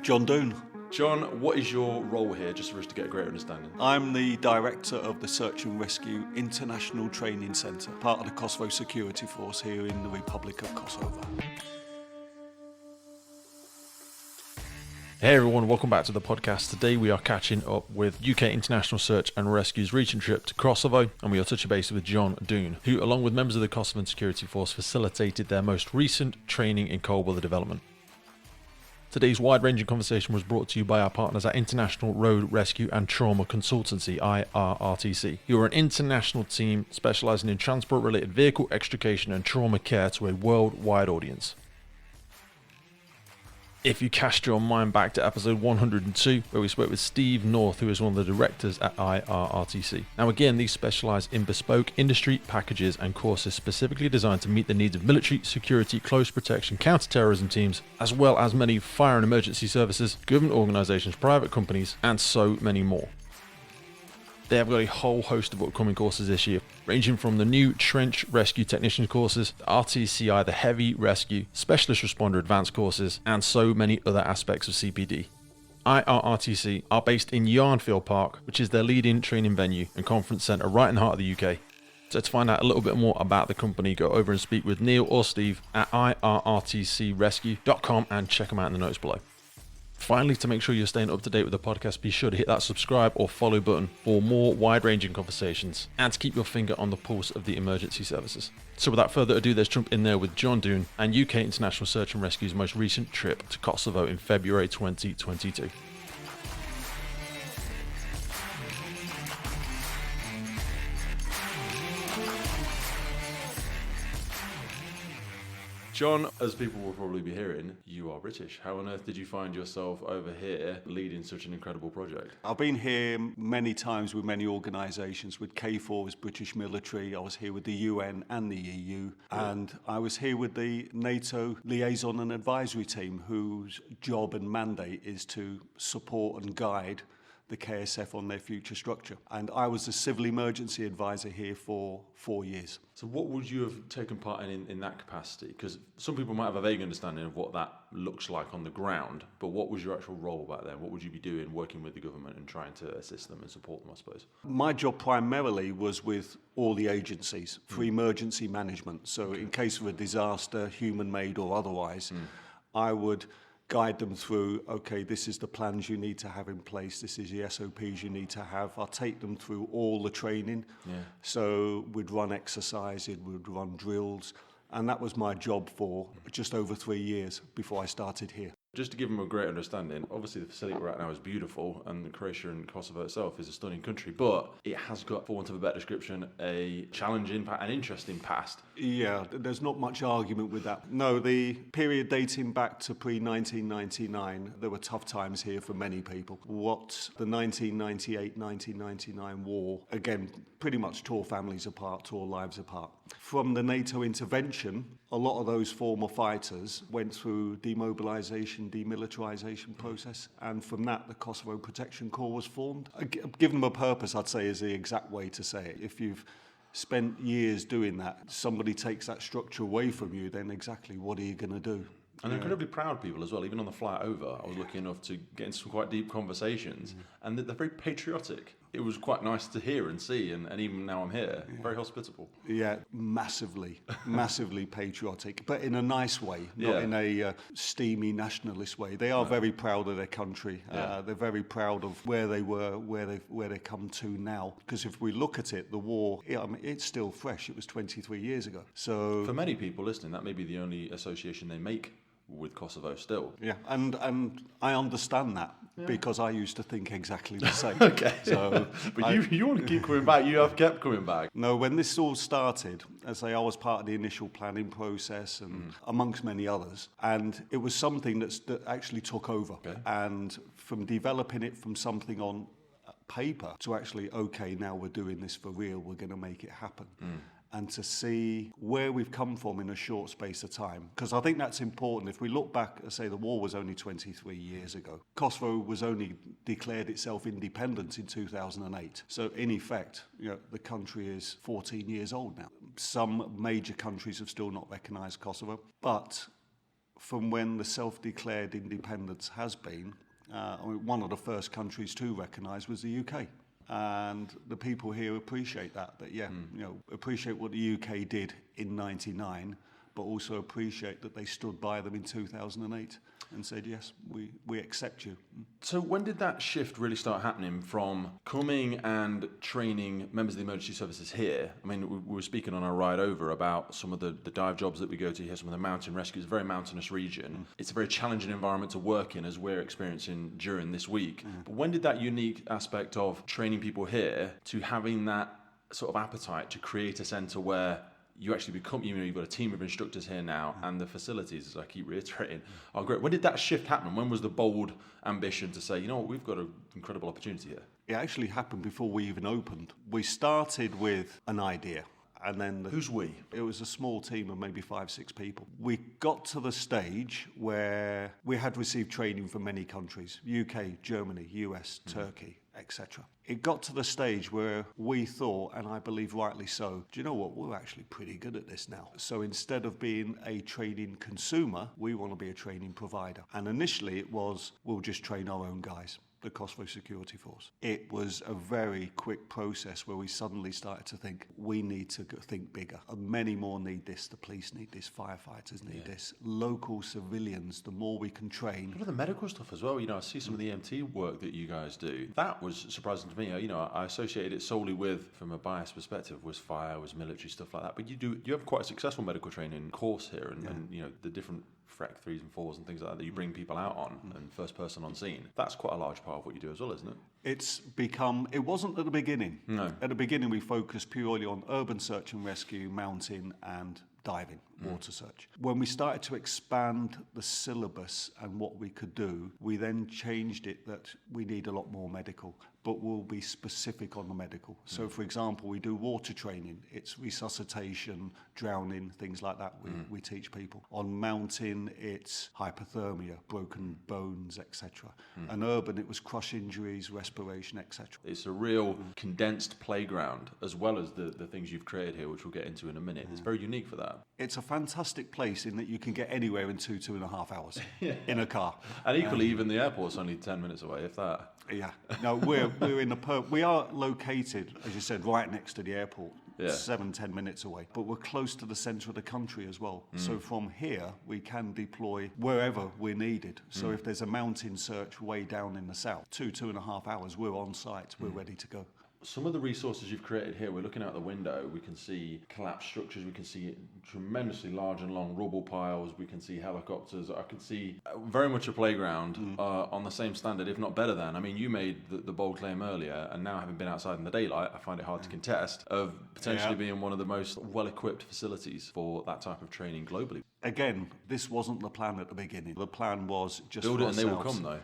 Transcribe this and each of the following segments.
John Doone. John, what is your role here, just for us to get a greater understanding? I'm the director of the Search and Rescue International Training Centre, part of the Kosovo Security Force here in the Republic of Kosovo. Hey everyone, welcome back to the podcast. Today we are catching up with UK International Search and Rescue's recent trip to Kosovo, and we are touching base with John Doone, who along with members of the Kosovan Security Force facilitated their most recent training in cold weather development. Today's wide-ranging conversation was brought to you by our partners at International Road Rescue and Trauma Consultancy, IRRTC, who are an international team specialising in transport-related vehicle extrication and trauma care to a worldwide audience. If you cast your mind back to episode 102, where we spoke with Steve North, who is one of the directors at IRRTC. Now again, these specialise in bespoke industry packages and courses specifically designed to meet the needs of military, security, close protection, counter-terrorism teams, as well as many fire and emergency services, government organisations, private companies, and so many more. They have got a whole host of upcoming courses this year, ranging from the new Trench Rescue Technician courses, the RTCI, the Heavy Rescue, Specialist Responder Advanced courses, and so many other aspects of CPD. IRRTC are based in Yarnfield Park, which is their leading training venue and conference centre right in the heart of the UK. So to find out a little bit more about the company, go over and speak with Neil or Steve at irrtcrescue.com and check them out in the notes below. Finally, to make sure you're staying up to date with the podcast, be sure to hit that subscribe or follow button for more wide-ranging conversations and to keep your finger on the pulse of the emergency services. So without further ado, let's jump in there with John Doone and UK International Search and Rescue's most recent trip to Kosovo in February 2022. John, as people will probably be hearing, you are British. How on earth did you find yourself over here leading such an incredible project? I've been here many times with many organisations, with KFOR as British military. I was here with the UN and the EU, and I was here with the NATO liaison and advisory team, whose job and mandate is to support and guide the KSF on their future structure. And I was the civil emergency advisor here for 4 years. So what would you have taken part in that capacity? Because some people might have a vague understanding of what that looks like on the ground, but what was your actual role back then? What would you be doing working with the government and trying to assist them and support them, I suppose? My job primarily was with all the agencies for emergency management. So in case of a disaster, human-made or otherwise, I would guide them through, okay, this is the plans you need to have in place, this is the SOPs you need to have. I'll take them through all the training. So we'd run exercises, we'd run drills, and that was my job for just over 3 years before I started here. Just to give them a great understanding, obviously the facility we're at now is beautiful, and Croatia and Kosovo itself is a stunning country, but it has got, for want of a better description, a challenging and interesting past. Yeah, there's not much argument with that. No, the period dating back to pre-1999, there were tough times here for many people. What the 1998-1999 war, again, pretty much tore families apart, tore lives apart. From the NATO intervention, a lot of those former fighters went through demobilisation, demilitarisation process, and from that the Kosovo Protection Corps was formed. Give them a purpose, I'd say, is the exact way to say it. If you've spent years doing that, somebody takes that structure away from you, then exactly what are you going to do? And incredibly proud people as well. Even on the flight over, I was lucky enough to get into some quite deep conversations, and they're very patriotic. It was quite nice to hear and see, and even now I'm here, very hospitable. Yeah, massively patriotic, but in a nice way, not in a steamy nationalist way. They are very proud of their country. They're very proud of where they were, where they come to now. Because if we look at it, the war, it's still fresh. It was 23 years ago. So for many people listening, that may be the only association they make with Kosovo still. Yeah, and I understand that because I used to think exactly the same. Okay. So, but you want to keep coming back. You have kept coming back. No, when this all started, as I was part of the initial planning process and amongst many others, and it was something that actually took over. Okay. And from developing it from something on paper to actually, okay, now we're doing this for real, we're going to make it happen. And to see where we've come from in a short space of time. Because I think that's important. If we look back, say the war was only 23 years ago. Kosovo was only declared itself independent in 2008. So in effect, the country is 14 years old now. Some major countries have still not recognised Kosovo. But from when the self-declared independence has been, one of the first countries to recognise was the UK. And the people here appreciate that appreciate what the UK did in 99, but also appreciate that they stood by them in 2008 and said, yes, we accept you. So when did that shift really start happening from coming and training members of the emergency services here? I mean, we were speaking on our ride over about some of the dive jobs that we go to here, some of the mountain rescues, a very mountainous region. It's a very challenging environment to work in, as we're experiencing during this week. But when did that unique aspect of training people here to having that sort of appetite to create a centre where you actually become, you've got a team of instructors here now, and the facilities, as I keep reiterating, are great. When did that shift happen? When was the bold ambition to say, you know what, we've got an incredible opportunity here? It actually happened before we even opened. We started with an idea. And then Who's we? It was a small team of maybe 5-6 people. We got to the stage where we had received training from many countries, UK, Germany, US, Turkey, etc. It got to the stage where we thought, and I believe rightly so, do you know what, we're actually pretty good at this now. So instead of being a training consumer, we want to be a training provider. And initially it was, we'll just train our own guys. The Kosovo Security Force. It was a very quick process where we suddenly started to think, we need to think bigger. And many more need this. The police need this. Firefighters need this. Local civilians, the more we can train. A lot of the medical stuff as well. You know, I see some of the EMT work that you guys do. That was surprising to me. You know, I associated it solely with, from a biased perspective, was fire, was military, stuff like that. But you have quite a successful medical training course here, and you know, the different FREC 3s and 4s and things like that you bring people out on, and first person on scene. That's quite a large part of what you do as well, isn't it? It's become, it wasn't at the beginning. No. At the beginning we focused purely on urban search and rescue, mountain and diving, water search. When we started to expand the syllabus and what we could do, we then changed it that we need a lot more medical, but we'll be specific on the medical. So for example, we do water training, it's resuscitation, drowning, things like that we teach people. On mountain, it's hypothermia, broken bones, etc. And urban, it was crush injuries, respiration, etc. It's a real condensed playground, as well as the things you've created here, which we'll get into in a minute. It's very unique for that. It's a fantastic place in that you can get anywhere in 2.5 hours in a car. And equally, even the airport's only 10 minutes away, if that. Yeah. No, we're in we are located, as you said, right next to the airport. 7-10 minutes away, but we're close to the centre of the country as well. So from here we can deploy wherever we're needed. So if there's a mountain search way down in the south, 2.5 hours, we're on site, we're ready to go. Some of the resources you've created here, we're looking out the window, we can see collapsed structures, we can see tremendously large and long rubble piles, we can see helicopters, I can see very much a playground on the same standard, if not better than. I mean, you made the bold claim earlier, and now having been outside in the daylight, I find it hard to contest, of potentially being one of the most well-equipped facilities for that type of training globally. Again, this wasn't the plan at the beginning. The plan was just build for it and they will ourselves. come,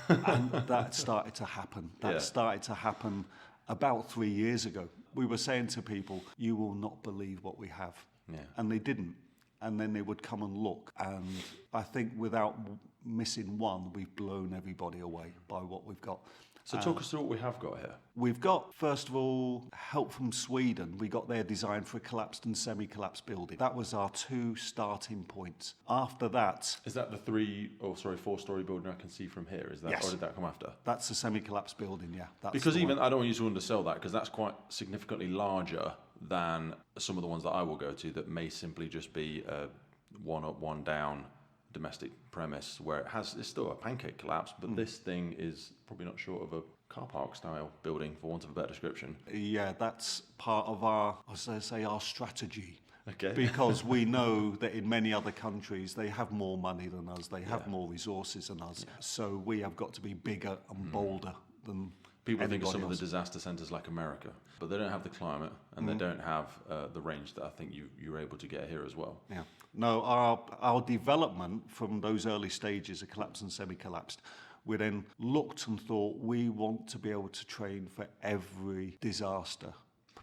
though. And that started to happen. That started to happen about 3 years ago. We were saying to people, you will not believe what we have. Yeah. And they didn't. And then they would come and look. And I think without missing one, we've blown everybody away by what we've got. So talk us through what we have got here. We've got, first of all, help from Sweden. We got their design for a collapsed and semi-collapsed building. That was our 2 starting points. After that... Is that the 4-storey building I can see from here? Is that, yes. Or did that come after? That's a semi-collapsed building, yeah. That's because the even, one. I don't want you to undersell that, because that's quite significantly larger than some of the ones that I will go to that may simply just be a one up, one down domestic premise where it's still a pancake collapse, but this thing is probably not short of a car park style building, for want of a better description. Yeah, that's part of our, as I say, our strategy. Okay. Because we know that in many other countries they have more money than us, they have more resources than us. So we have got to be bigger and bolder than people think of anybody some else. of the disaster centres like America, but they don't have the climate and they don't have the range that I think you're able to get here as well. Yeah. No, our development from those early stages of collapsed and semi-collapsed, we then looked and thought we want to be able to train for every disaster,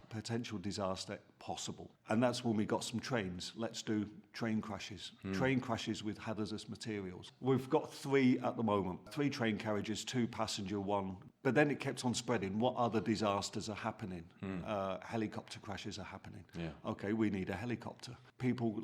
potential disaster possible. And that's when we got some trains. Let's do train crashes. Train crashes with hazardous materials. We've got 3 at the moment. 3 train carriages, 2 passenger, 1. But then it kept on spreading. What other disasters are happening? Helicopter crashes are happening. Yeah. Okay, we need a helicopter. People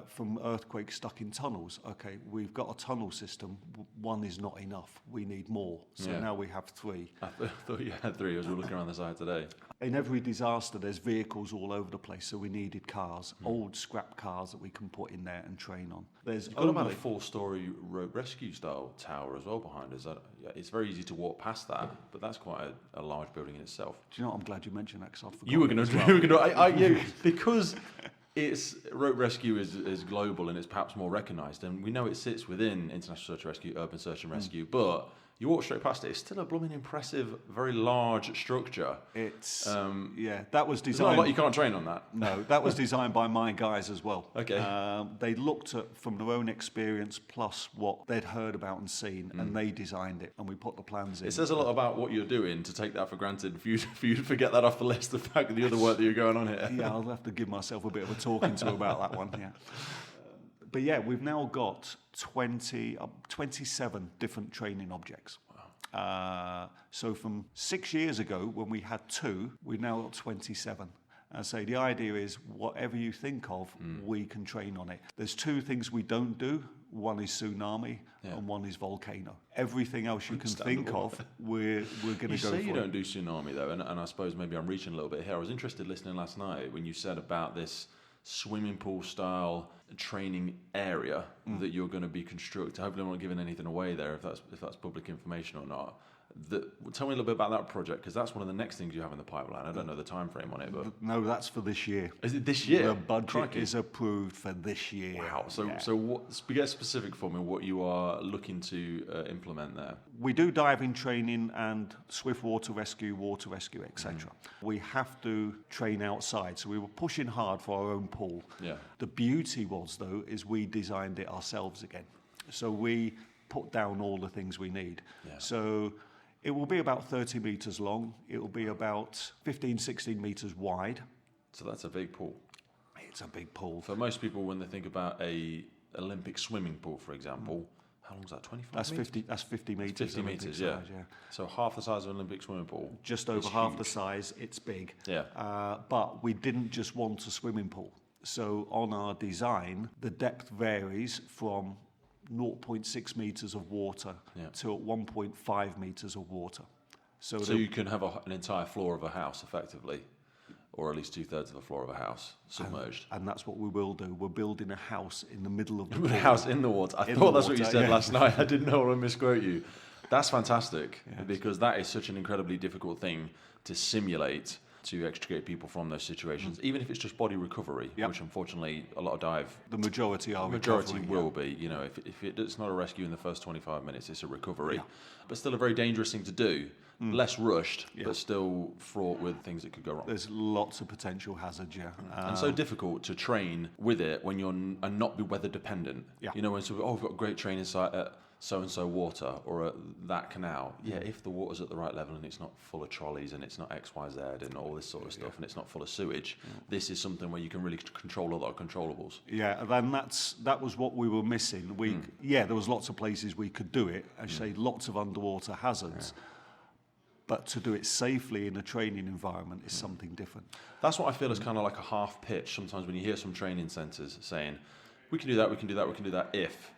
from earthquakes stuck in tunnels. Okay, we've got a tunnel system. 1 is not enough. We need more. So now we have 3. I thought you had 3 as we were looking around the side today. In every disaster, there's vehicles all over the place, so we needed cars, old scrap cars that we can put in there and train on. There's You've got about a 4-storey road rescue style tower as well behind us. It's very easy to walk past that, but that's quite a large building in itself. Do you know what? I'm glad you mentioned that, because I forgot. You were going to, because it's road rescue is global and it's perhaps more recognised, and we know it sits within international search and rescue, urban search and rescue, but you walk straight past it, it's still a blooming impressive, very large structure. It's, that was There's not a designed... lot you can't train on that. No, that was designed by my guys as well. Okay. They looked at, from their own experience, plus what they'd heard about and seen, and they designed it, and we put the plans in. It says a lot about what you're doing to take that for granted, for you to forget that off the list, the fact of the other work that you're going on here. Yeah, I'll have to give myself a bit of a talking to about that one, yeah. But yeah, we've now got 27 different training objects. So from 6 years ago, when we had 2, we've now got 27. And so the idea is, whatever you think of, we can train on it. There's 2 things we don't do. One is tsunami, and one is volcano. Everything else you can think of, we're going to go for. You say you don't do tsunami, though, and I suppose maybe I'm reaching a little bit here. I was interested listening last night when you said about this swimming pool style training area that you're going to be constructing. Hopefully I'm not giving anything away there if that's public information or not. Tell me a little bit about that project, because that's one of the next things you have in the pipeline. I don't know the time frame on it, but no, that's for this year. Is it this year? The budget is approved for this year. Wow. So what? Get specific for me. What you are looking to implement there? We do diving training and swift water rescue, etc. We have to train outside, so we were pushing hard for our own pool. Yeah. The beauty was, though, is we designed it ourselves again. So we put down all the things we need. Yeah. So it will be about 30 metres long. It will be about 15, 16 metres wide. So that's a big pool. It's a big pool. For most people, when they think about a Olympic swimming pool, for example, how long is that? 25 That's meters? 50. That's 50 metres. 50 metres, yeah. So half the size of an Olympic swimming pool. Just over half the size. It's big. Yeah. But we didn't just want a swimming pool. So on our design, the depth varies from 0.6 metres of water to 1.5 metres of water. So you can have an entire floor of a house, effectively, or at least 2/3 of the floor of a house submerged. And that's what we will do. We're building a house in the middle of the With a house in the water. I thought that's what you said last night. I didn't know to misquote you. That's fantastic, because that is such an incredibly difficult thing to simulate, to extricate people from those situations, even if it's just body recovery, which unfortunately a lot of dive... The majority are majority will be. You know, if it's not a rescue in the first 25 minutes, it's a recovery. But still a very dangerous thing to do. Less rushed, but still fraught with things that could go wrong. There's lots of potential hazards, and so difficult to train with it when you're and not be weather dependent. You know, when we've got a great training site at so-and-so water or at that canal. If the water's at the right level and it's not full of trolleys and it's not X, Y, Z and all this sort of stuff and it's not full of sewage, this is something where you can really control a lot of controllables. Yeah, and that was what we were missing. There was lots of places we could do it, as you say, lots of underwater hazards. But to do it safely in a training environment is something different. That's what I feel is kind of like a half pitch sometimes when you hear some training centres saying, we can do that, we can do that, we can do that if.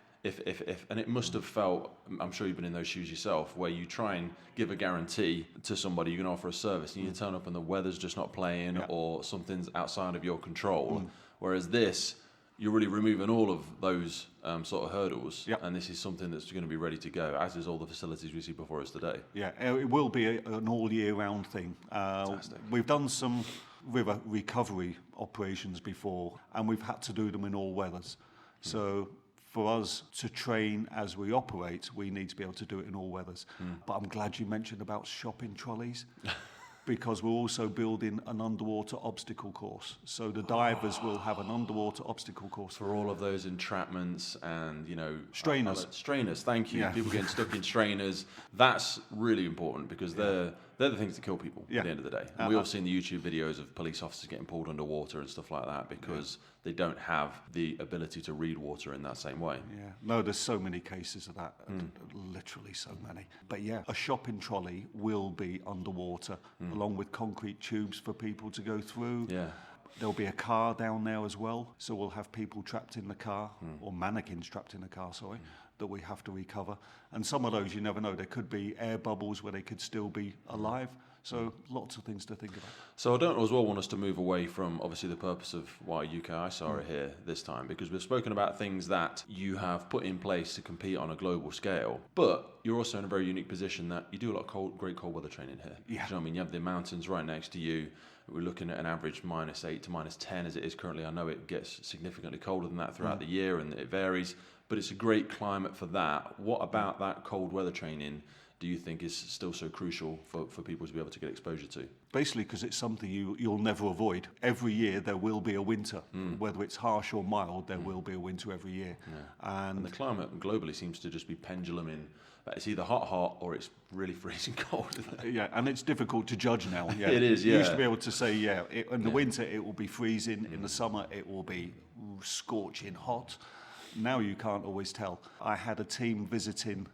And it must have felt, I'm sure you've been in those shoes yourself, where you try and give a guarantee to somebody, you can offer a service, and you turn up and the weather's just not playing or something's outside of your control. Whereas this, you're really removing all of those sort of hurdles, and this is something that's going to be ready to go, as is all the facilities we see before us today. Yeah, it will be an all-year-round thing. We've done some river recovery operations before, and we've had to do them in all weathers. So for us to train as we operate, we need to be able to do it in all weathers. But I'm glad you mentioned about shopping trolleys. Because we're also building an underwater obstacle course. So the divers will have an underwater obstacle course. For all of those entrapments and, strainers. Strainers, thank you. People getting stuck in strainers. That's really important because they're They're the things that kill people Yeah. at the end of the day. And we all seen the YouTube videos of police officers getting pulled underwater and stuff like that because they don't have the ability to read water in that same way. Yeah, no, there's so many cases of that, literally so many. But yeah, a shopping trolley will be underwater, along with concrete tubes for people to go through. Yeah. There'll be a car down there as well, so we'll have people trapped in the car, or mannequins trapped in the car, sorry, that we have to recover. And some of those, you never know, there could be air bubbles where they could still be alive. So lots of things to think about. So I don't as well want us to move away from obviously the purpose of why UK ISAR are here this time, because we've spoken about things that you have put in place to compete on a global scale, but you're also in a very unique position that you do a lot of great cold weather training here. Yeah. Do you know what I mean? You have the mountains right next to you. We're looking at an average -8 to -10 as it is currently. I know it gets significantly colder than that throughout the year and it varies, but it's a great climate for that. What about that cold weather training do you think is still so crucial for people to be able to get exposure to? Basically, because it's something you'll never avoid. Every year there will be a winter. Whether it's harsh or mild, there will be a winter every year. Yeah. And the climate globally seems to just be penduluming. It's either hot, or it's really freezing cold. Isn't it? Yeah, and it's difficult to judge now. Yeah. It is, You used yeah. to be able to say, in the winter it will be freezing, in the summer it will be scorching hot. Now you can't always tell. I had a team visiting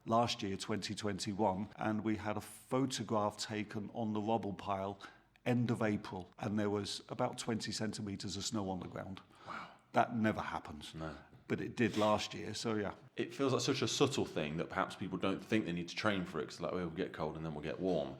last year, 2021, and we had a photograph taken on the rubble pile end of April, and there was about 20 centimetres of snow on the ground. Wow. That never happens. No. But it did last year, so yeah. It feels like such a subtle thing that perhaps people don't think they need to train for it, because like, we'll get cold and then we'll get warm.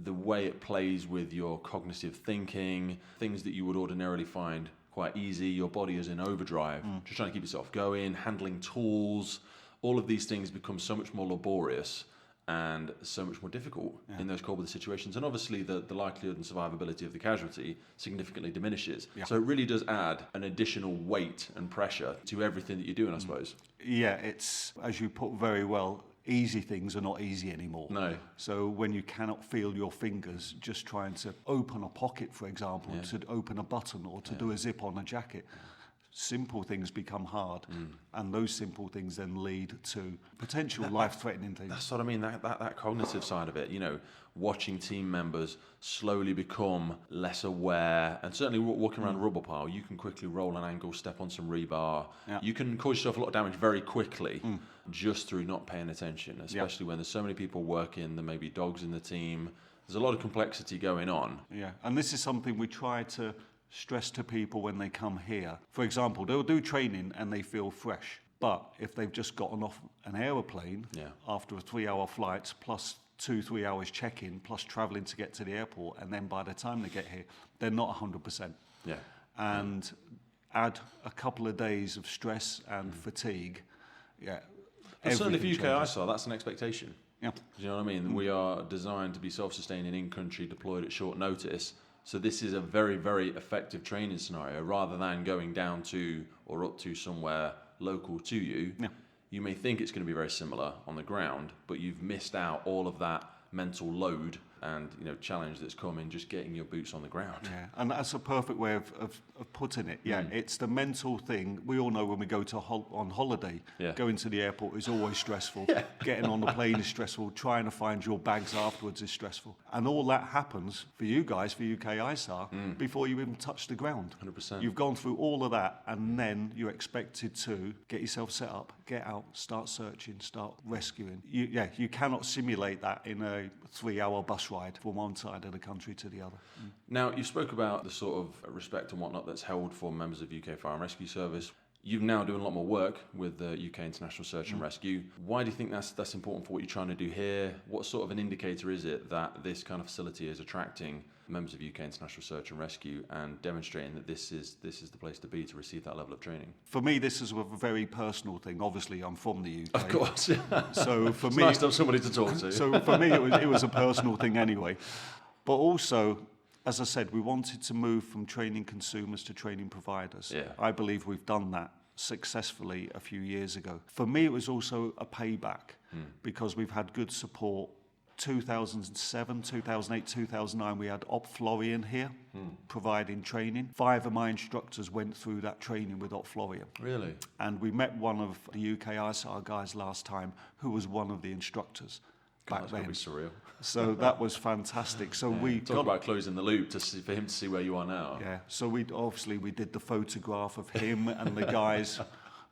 The way it plays with your cognitive thinking, things that you would ordinarily find quite easy, your body is in overdrive, just trying to keep yourself going, handling tools, all of these things become so much more laborious and so much more difficult in those cold weather situations. And obviously the likelihood and survivability of the casualty significantly diminishes. Yeah. So it really does add an additional weight and pressure to everything that you're doing, I suppose. Yeah, it's, as you put very well, easy things are not easy anymore. No. So when you cannot feel your fingers, just trying to open a pocket, for example, to open a button or to do a zip on a jacket, simple things become hard, and those simple things then lead to potential life-threatening things. That's what I mean, that cognitive side of it, you know, watching team members slowly become less aware, and certainly walking around a rubble pile, you can quickly roll an ankle, step on some rebar. Yeah. You can cause yourself a lot of damage very quickly just through not paying attention, especially when there's so many people working, there may be dogs in the team. There's a lot of complexity going on. Yeah, and this is something we try to stress to people when they come here. For example, they'll do training and they feel fresh, but if they've just gotten off an aeroplane after a 3-hour flight, plus 2-3 hours check-in, plus travelling to get to the airport, and then by the time they get here, they're not 100%. Yeah. And add a couple of days of stress and fatigue. Yeah. But certainly for UK ISAR, that's an expectation. Yeah. Do you know what I mean? We are designed to be self-sustaining in-country, deployed at short notice. So this is a very, very effective training scenario. Rather than going down to or up to somewhere local to you, you may think it's going to be very similar on the ground, but you've missed out all of that mental load and challenge that's come in just getting your boots on the ground. Yeah, and that's a perfect way of putting it. Yeah, it's the mental thing. We all know when we go to on holiday, going to the airport is always stressful. Getting on the plane is stressful. Trying to find your bags afterwards is stressful. And all that happens for you guys, for UK ISAR, before you even touch the ground. 100%. You've gone through all of that, and then you're expected to get yourself set up, get out, start searching, start rescuing. You cannot simulate that in a 3-hour bus ride from one side of the country to the other. Now, you spoke about the sort of respect and whatnot that's held for members of UK Fire and Rescue Service. You're now doing a lot more work with the UK International Search and Rescue. Why do you think that's important for what you're trying to do here? What sort of an indicator is it that this kind of facility is attracting members of UK International Search and Rescue and demonstrating that this is the place to be to receive that level of training? For me, this is a very personal thing. Obviously, I'm from the UK. Of course. So for it's me, nice to have somebody to talk to. So for me, it was a personal thing anyway. But also, as I said, we wanted to move from training consumers to training providers. Yeah. I believe we've done that successfully a few years ago. For me, it was also a payback because we've had good support. 2007, 2008, 2009, we had Op Florian here providing training. 5 of my instructors went through that training with Op Florian. Really? And we met one of the UK ISAR guys last time who was one of the instructors. back That's then. going to be surreal. So that was fantastic. So we Talk about closing the loop for him to see where you are now. Yeah, so we did the photograph of him and the guys,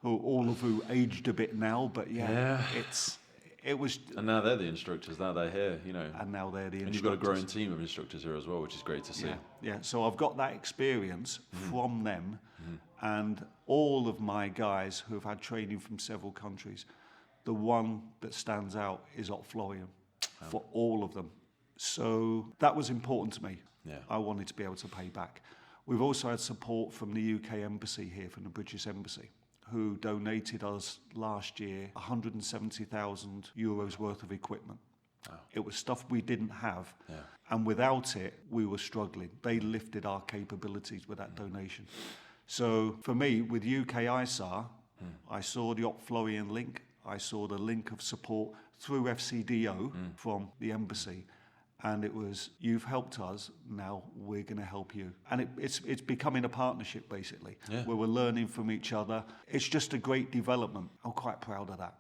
all of who aged a bit now, but it was. And now they're the instructors. Now they're here, And now they're the instructors. And you've got a growing team of instructors here as well, which is great to see. Yeah. So I've got that experience from them, and all of my guys who have had training from several countries. The one that stands out is Florian, for all of them. So that was important to me. Yeah. I wanted to be able to pay back. We've also had support from the UK Embassy here, from the British Embassy, who donated us last year 170,000 euros worth of equipment. Wow. It was stuff we didn't have, and without it, we were struggling. They lifted our capabilities with that donation. So for me, with UK ISAR, I saw the Florian link. I saw the link of support through FCDO from the embassy, and it was, you've helped us, now we're going to help you. And it's becoming a partnership, basically, where we're learning from each other. It's just a great development. I'm quite proud of that.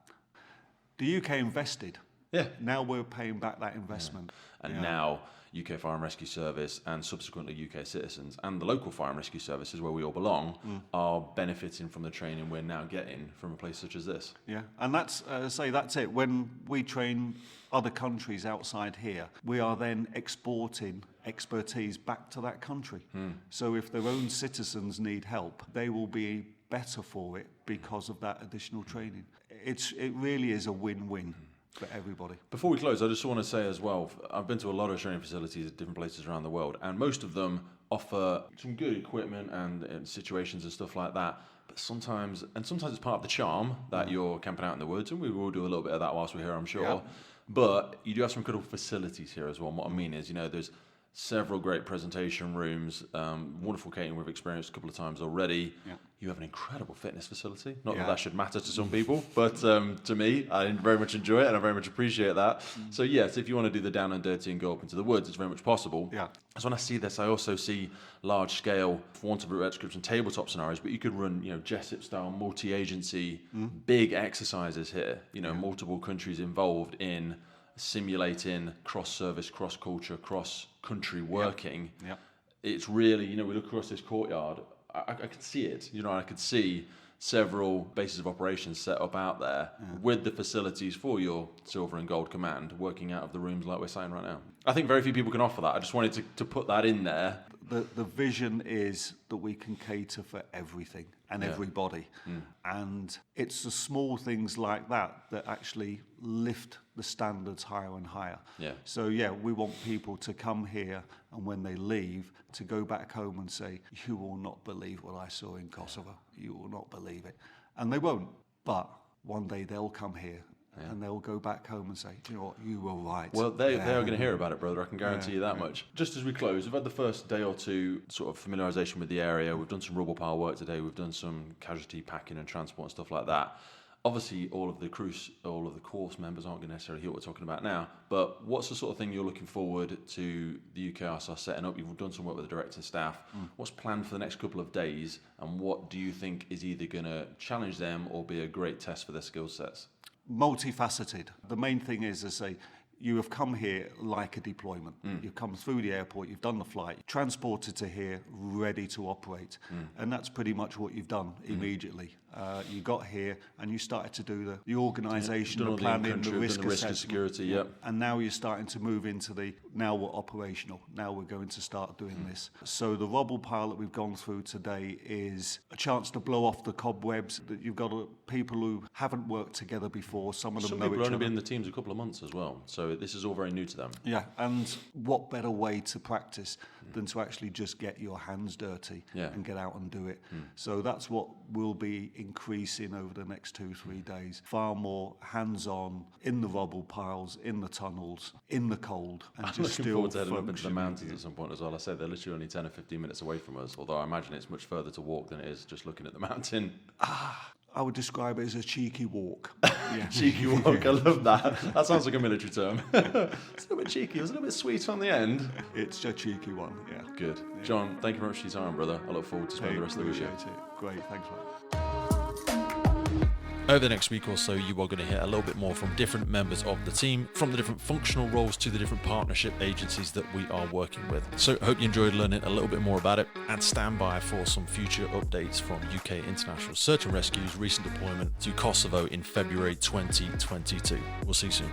The UK invested. Yeah. Now we're paying back that investment. And now UK Fire and Rescue Service and subsequently UK citizens and the local fire and rescue services where we all belong are benefiting from the training we're now getting from a place such as this. Yeah, and that's it. When we train other countries outside here, we are then exporting expertise back to that country. So if their own citizens need help, they will be better for it because of that additional training. It really is a win-win for everybody. Before we close, I just want to say as well, I've been to a lot of training facilities at different places around the world, and most of them offer some good equipment and situations and stuff like that. But sometimes it's part of the charm that you're camping out in the woods, and we will do a little bit of that whilst we're here, I'm sure. Yeah. But you do have some incredible facilities here as well. And what I mean is, there's several great presentation rooms, wonderful catering we've experienced a couple of times already. Yeah. You have an incredible fitness facility. Not that should matter to some people, but to me, I very much enjoy it and I very much appreciate that. So yes, if you want to do the down and dirty and go up into the woods, it's very much possible. Yeah. So when I see this, I also see large scale, for want of a better description, tabletop scenarios, but you could run, Jessup style, multi-agency, big exercises here, multiple countries involved in simulating cross-service, cross-culture, cross-country working. Yeah. It's really, we look across this courtyard, I could see it. I could see several bases of operations set up out there with the facilities for your silver and gold command working out of the rooms like we're saying right now. I think very few people can offer that. I just wanted to put that in there. The vision is that we can cater for everything and everybody. And it's the small things like that actually lift the standards higher and higher. Yeah. So we want people to come here and when they leave to go back home and say, you will not believe what I saw in Kosovo. You will not believe it. And they won't. But one day they'll come here and they'll go back home and say, do you know what, you were right. Well, they are going to hear about it, brother. I can guarantee you that much. Just as we close, we've had the first day or two sort of familiarisation with the area. We've done some rubble pile work today. We've done some casualty packing and transport and stuff like that. Obviously, all of the course members aren't going to necessarily hear what we're talking about now, but what's the sort of thing you're looking forward to the UK ISAR setting up? You've done some work with the director and staff. What's planned for the next couple of days, and what do you think is either going to challenge them or be a great test for their skill sets? Multifaceted. The main thing is, as I say, you have come here like a deployment. You've come through the airport, you've done the flight, transported to here, ready to operate. And that's pretty much what you've done immediately. You got here and you started to do the organisation, the planning, the risk assessment. And security, And now you're starting to move into now we're operational. Now we're going to start doing this. So the rubble pile that we've gone through today is a chance to blow off the cobwebs. That you've got people who haven't worked together before. Some of them know each other. Some people have only been in the teams a couple of months as well. So this is all very new to them. Yeah, and what better way to practice than to actually just get your hands dirty and get out and do it. So that's what will be increasing over the next 2-3 days. Far more hands-on in the rubble piles, in the tunnels, in the cold, and I'm just looking still forward to heading up into the functioning. mountains at some point as well. I said they're literally only 10 or 15 minutes away from us, although I imagine it's much further to walk than it is just looking at the mountain. I would describe it as a cheeky walk. Cheeky walk, I love that. That sounds like a military term. It's a little bit cheeky, it was a little bit sweet on the end. It's a cheeky one, yeah. Good. John, thank you very much for your time, brother. I look forward to spending the rest of the week. Appreciate it. Great, thanks, mate. Over the next week or so, you are going to hear a little bit more from different members of the team, from the different functional roles to the different partnership agencies that we are working with. So hope you enjoyed learning a little bit more about it, and stand by for some future updates from UK International Search and Rescue's recent deployment to Kosovo in February 2022. We'll see you soon.